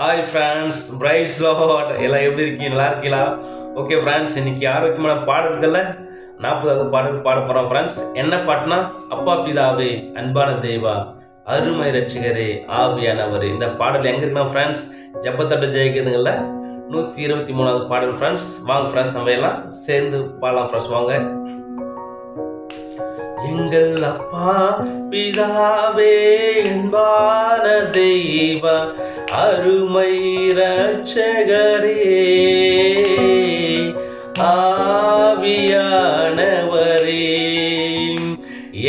Hi friends, price Lord. எல்லாம் எப்படி இருக்கீங்க? நல்லா இருக்கீங்களா? ஓகே ஃப்ரெண்ட்ஸ், இன்னைக்கு ஆரோக்கியமான பாடல்களில் 40வது பாடல் பாட போகிறோம் ஃப்ரெண்ட்ஸ். என்ன பாட்டுனா, அப்பா பிதாவே, அன்பான தேவா, அருமை ரட்சிகரே, ஆவியானவர். இந்த பாடல் எங்கே இருக்குன்னா ஃப்ரெண்ட்ஸ், ஜெபத்தோட ஜெயிக்குதுங்கள 123வது பாடல் ஃப்ரெண்ட்ஸ். வாங்க ஃப்ரெண்ட்ஸ், நம்ம எல்லாம் சேர்ந்து பாடலாம் ஃப்ரெண்ட்ஸ். வாங்க. எங்கள் அப்பா பிதாவே, அன்பான தெய்வா, அருமை ரட்சகரே, ஆவியானவரே.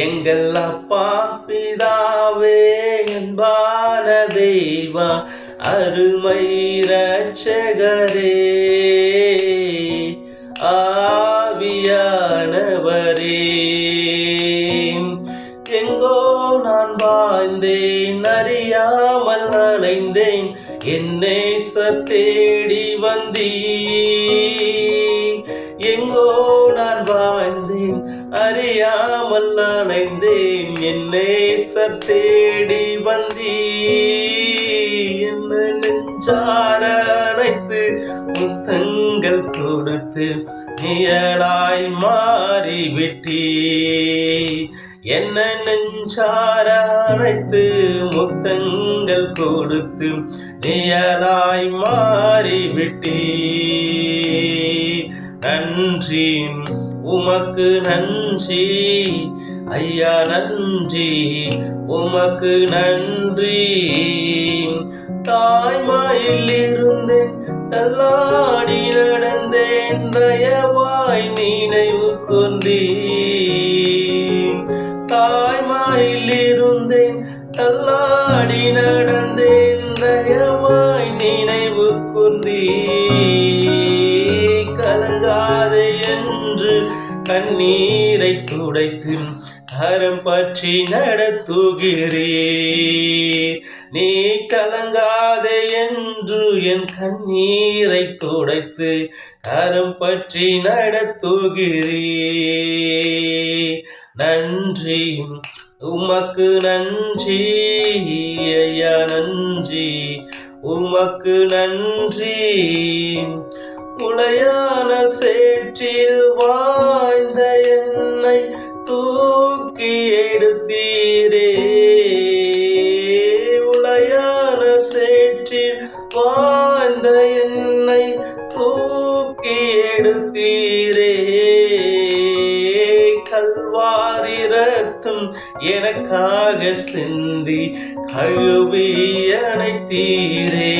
எங்கள் அப்பா பிதாவே, அன்பான தெய்வா, அருமை ரட்சகரே, ஆவியானவரே. எங்கோ நான் வாழ்ந்தேன், அறியாமல் அலைந்தேன், என்னை தேடி வந்தீ. எங்கோ நான் வாழ்ந்தேன், அறியாமல் அலைந்தேன், என்னை தேடி வந்தீ. என்ன நெஞ்சார அணைத்து முத்தங்கள் கொடுத்து நிழலாய் மாறிவிட்டீ. என்ன நெஞ்சார அணைத்து முத்தங்கள் கொடுத்து நிழலாய் மாறிவிட்டீ. நன்றி உமக்கு நன்றி ஐயா, நன்றி உமக்கு நன்றி. தாய்மாயில் இருந்தேன், தள்ளாடி நடந்தேன், தயவாய் நினைவு கொண்டீ. தாய்மாயில் இருந்தேன், தள்ளாடி நடந்தேன், தயவாய் நினைவு கொண்டீ. கலங்காதே என்று கண்ணீரை துடைத்து கரம் பற்றி நடத்துகிறீ. நீ கலங்காதே என்று என் கண்ணீரை துடைத்து கரம் பற்றி நடத்துகிறீ. நன்றி உமக்கு நன்றி ஐயா, நன்றி உமக்கு நன்றி. உளையான சேற்றில் வாழ்ந்த என்னை தூக்கி எடுத்தீரே. உளையான சேற்றில் வாழ்ந்த என்னை தூக்கி எடுத்தீரே. கல்வாரி ரத்தம் எனக்காக சிந்தி கழுவி அணைத்தீரே.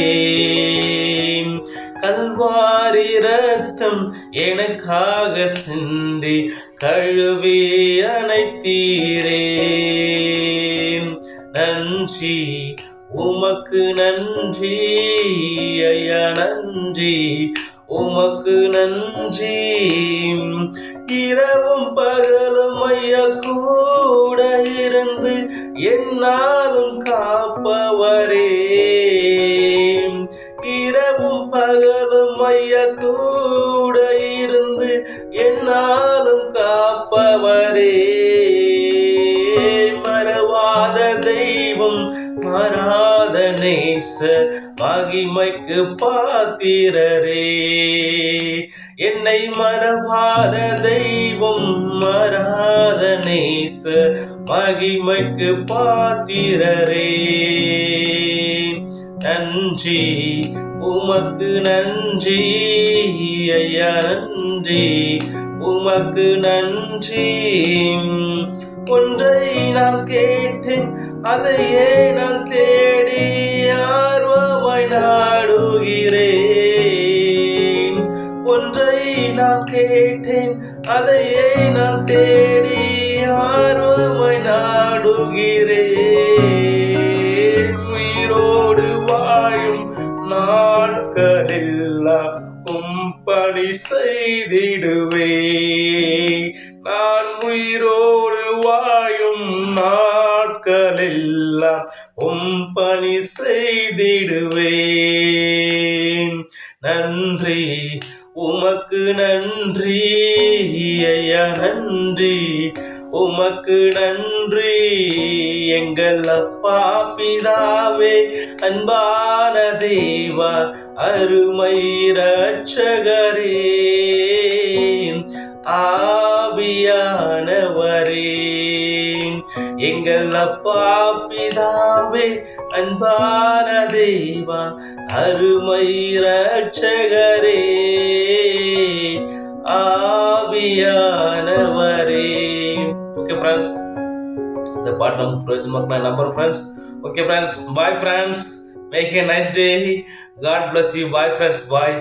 கல்வாரி ரத்தம் எனக்காக சிந்தி கழுவி அணைத்தீரே. நன்றி உமக்கு நன்றி ஐயா, நன்றி உமக்கு நன்றி. இரவும் பகலும் ஐயா கூட இருந்து என்னாலும் காப்பவரே. இரவும் பகலும் ஐயா கூட இருந்து என்னாலும் காப்பவரே. மறவாத தெய்வம், மறாத நேச, மகிமைக்கு பாத்திரரே. என்னை மறவாத தெய்வம், மறாத நேச, மகிமைக்கு பாத்திரரே. நன்றி உமக்கு நன்றி ஐயா, நன்றி உமக்கு நன்றி. ஒன்றை நான் கேட்டேன், அதையே நான் தேடி ஆர்வமாய் நாடுகிறேன். ஒன்றை நான் கேட்டேன், அதையே நான் தேடி ஆர்வமாய் நாடுகிறேன். உயிரோடு வாழும் நாட்களெல்லாம் பணி செய்திடுவே. நான் உயிரோடு வாழும் நாட்களெல்லாம் பணி செய்திடுவேன். நன்றி உமக்கு நன்றி ஐயா, நன்றி உமக்கு நன்றி எங்கள் அப்பா பிதாவே, அன்பான தேவா அருமை இரட்சகரே ஆவியானவரே எங்கள் அப்பா பிதாவே அன்பான தேவா அருமை இரட்சகரே ஆவியானவரே. ஓகே ஃப்ரெண்ட்ஸ், இந்த பாட்டு நமக்கு பிரயோஜனமா number friends. Okay friends, bye friends, make a nice day. God bless you. Bye friends, bye.